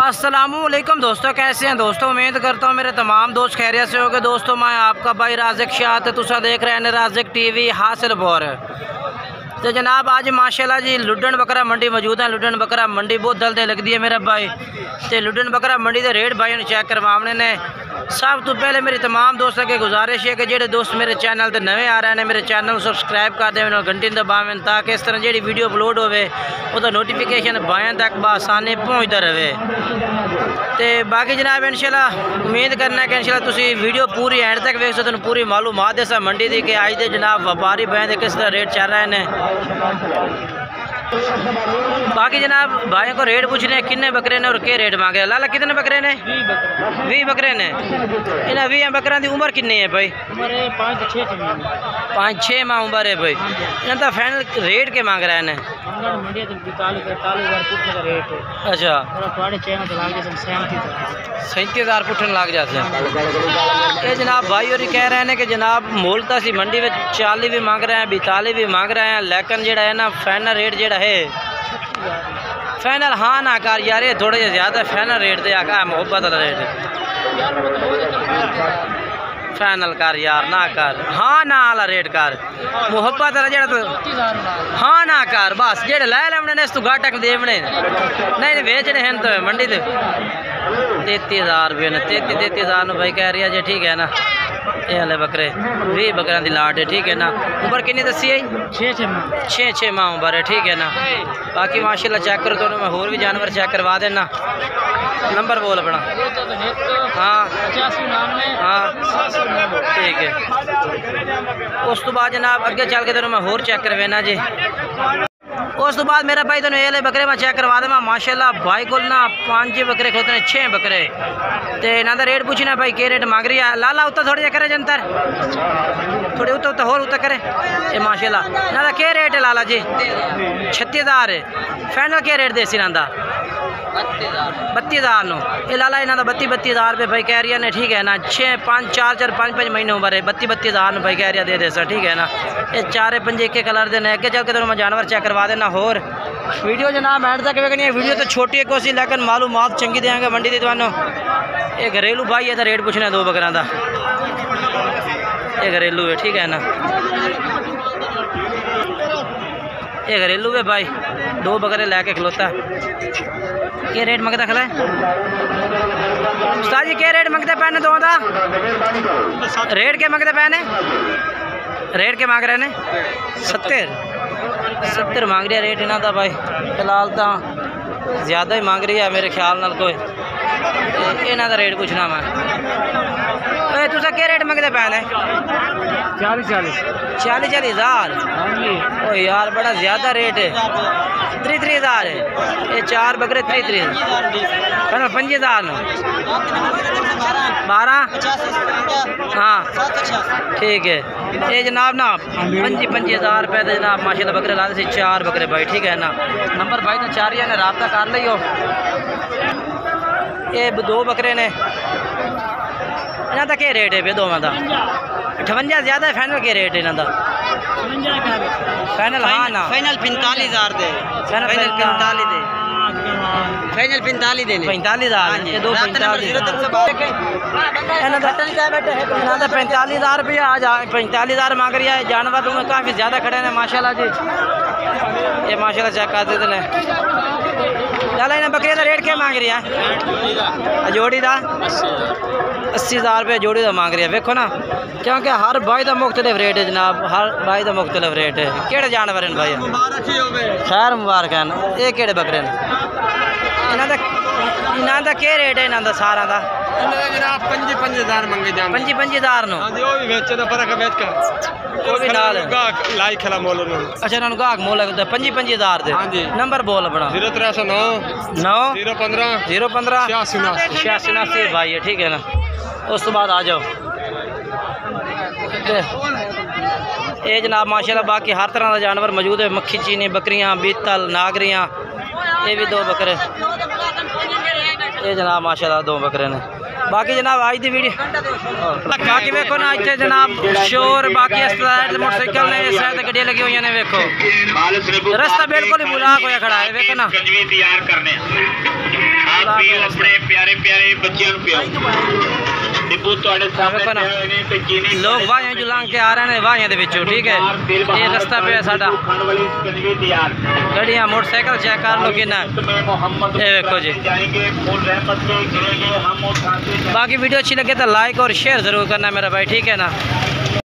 अस्सलामुअलैकुम दोस्तों, कैसे हैं दोस्तों। उम्मीद करता हूँ मेरे तमाम दोस्त खैरियत से होंगे। दोस्तों मैं आपका भाई राज़िक शाह तुसा देख रहे हैं राज़िक टीवी हासिलपुर। तो जनाब आज माशाल्लाह जी लुड्डन बकरा मंडी मौजूद है। लुड्डन बकरा मंडी बहुत दलदे लगती है मेरा भाई। तो लुड्डन बकरा मंडी के रेट भाई चेक करवाने ने। सब तो पहले मेरी तमाम दोस्तों की गुजारिश है कि जेडे दोस्त मेरे चैनल पर नवे आ रहे हैं मेरे चैनल सब्सक्राइब कर दें, घंटी दबावें ताकि इस तरह जी वीडियो अपलोड होवे वो नोटिफिकेशन भाइयों तक बसानी पहुँचता रहे। तो बाकी जनाब इंशाल्लाह उम्मीद करना कि इंशाल्लाह तुसी वीडियो पूरी एंड तक वेख सो पूरी मालूमात दे मंडी की कि अज दे जनाब व्यापारी भाई किस तरह रेट चल रहे हैं। बाकी जनाब भाइयों को रेट पूछने किन्ने बकरे ने और क्या रेट मांगे। लाला कितने बकरे ने? 20 बकरे ने। इन्हें 20 बकरा की उम्र कितनी है भाई? 5-6 माह उम्र है भाई। इन्हें फाइनल रेट के मांग रहे हैं? अच्छा 37,000 पुठन लग जाते हैं। ये जनाब भाई और कह रहे हैं कि जनाब मोलता सी मंडी में 40 भी मांग रहे हैं, 42 भी मांग रहे हैं, लेकिन जोड़ा है ना फाइनल रेट जोड़ा है फाइनल हाँ ना कर यार, ये थोड़े ज़्यादा फाइनल रेट दे आका मोहब्बत वाला रेट फाइनल कर यार ना कर, हाँ ना वाला रेट कर मोहब्बत वाला जो तो हाँ ना कर बस। जेड़े लै लेने ने इस तू घाटक देवने नहीं बेचने हैं तो मंडी से 33,000 रुपये ने। 33,000 भाई कह रही है जी। ठीक है ना, ये हले बकरे 20 बकरा की लाट है। ठीक है ना, उम्र कितनी दसी है? 6 माह उम्र है। ठीक है ना, बाकी माशाल्लाह चेक करो तो मैं होर भी जानवर चेक करवा देना। नंबर बोल अपना। हाँ हाँ ठीक है। उस तो बाद जनाब अगे चल के तो मैं होर चेक करवाना जी। उस तो बाद मेरा भाई तेन ये बकरे मैं चेक करवा देवा। माशाल्लाह भाई को ना 5 बकरे खोते हैं, 6 बकरे। तो इन्हों का रेट पूछना भाई क्या रेट मांग रही है। लाला उत्तर थोड़े करे जंतर थोड़े उत्तर होर उत्तर करे। ये माशाल्लाह इन्हों का क्या रेट है लाला जी? 36,000 है। फाइनल क्या रेट देसी इन्हों का? 32,000 नो। ये लाला इन्हों का 32,000 रुपये भाई कह रही ने। ठीक है ना, 4-5 महीने उम्र है। 32,000 भाई कह रही दे सर। ठीक है ना, ये 4-5 एक कलर देने अगे चल के तो मैं जानवर चेक करवा देना। होर वीडियो जनाब एंड तक वेखनी है। वीडियो तो छोटी है कोसी लेकिन मालूमात चंगी देंगे मंडी की थानू। ये घरेलू भाई है तो रेट पूछना 2 बकरा का। ये घरेलू है। ठीक है ना, ये घरेलू है भाई। 2 बकरे लेके खलोता है। क्या रेट मंगता खला है उस्ताद जी? क्या रेट मंगते पैने दो का? रेट क्या मंगते पैने? रेट के मांग रहे ने? 70 मांग रही है रेट इन्हों का भाई। फिलहाल तो ज़्यादा ही मांग रही है मेरे ख्याल नाल। कोई इन्हों का रेट पूछना मैं। तुसा क्या रेट मंगते पैने? 40,000। ओ यार बड़ा ज़्यादा रेट है। 33,000 है। ये 4 बकरे 33,000 50,000 12। हाँ ठीक है। ये जनाब ना 25,000 रुपये तो जनाब माशाल्लाह बकरे ला से 4 बकरे भाई। ठीक है ना, नंबर भाई ने 4 ने रबता कर लियो। ये 2 बकरे ने। इन्हों का क्या रेट है बे दोवां का? 58 ज़्यादा है। फाइनल क्या रेट है इन्हों का? फाइनल हाँ ना फाइनल 45,000 दे। फाइनल 45 दे। फाइनल 45 देने 45,000। ये 2 45,000 रुपया आज 45,000 मांग रही है। जानवर तुम्हें काफ़ी ज़्यादा खड़े हैं माशाल्लाह जी। ये माशाल्लाह चेक कर देते हैं। लाला इन्हें बकरी का रेट क्या मांग रही है? जोड़ी का 80,000 रुपये जोड़ी का मांग रही है। देखो ना, क्योंकि हर भाई का मुख्तलिफ रेट है जनाब। हर भाई का मुख्तलिफ रेट है। केड़े जानवर हैं भाई? खैर मुबारक है। ये केड़े बकरे ने? इन्हों का क्या रेट है इन्हों का सारा का? जनाब 55,000 मंगे जान। 55,000 नो। हां जी वो भी बेचे तो फर्क बेच कर वो भी नाल गाहक लाई खला मोल नो। अच्छा इन्हों गाहक मोल है 55,000 दे। हां जी नंबर बोल अपना। 0309 015 86 भाई है। ठीक है ना, उस तो बाद आ जाओ। ये जनाब माशाल्लाह बाकी हर तरह का जानवर मौजूद है। मक्खी चीनी बकरियां बीतल नागरियां। ये भी 2 बकरे। ये जनाब माशाल्लाह 2 बकरे ने। बाकी जनाब आज की वीडियो बाकी वेखो ना इतने जनाब शोर बाकी साइड मोटरसाइकिल ने इस साइड गड्डियां लगी हुई ने। वेखो रास्ता बिल्कुल ही बुलाक होया खड़ा है। वेखो ना अपने प्यारे प्यारे बच्चों पियो डिब्बू ਤੁਹਾਡੇ ਸਾਹਮਣੇ देखो ना ਪਿਆ ਹੋਏ ਨੇ ਤੇ ਚੀਨੀ लोग वाहियां जो लांग के आ रहे हैं वाहियां दे विचों ठीक है ये रास्ता पे है साडा खाने वाली कजवी तैयार गड्डियां मोटरसाइकिल चेक कर लो किना में मोहम्मद ये देखो जी जाएंगे फूल रहमत से गिरेंगे हम उठाते बाकी वीडियो अच्छी लगे तो लाइक और शेयर ज़रूर करना मेरा भाई ठीक है ना।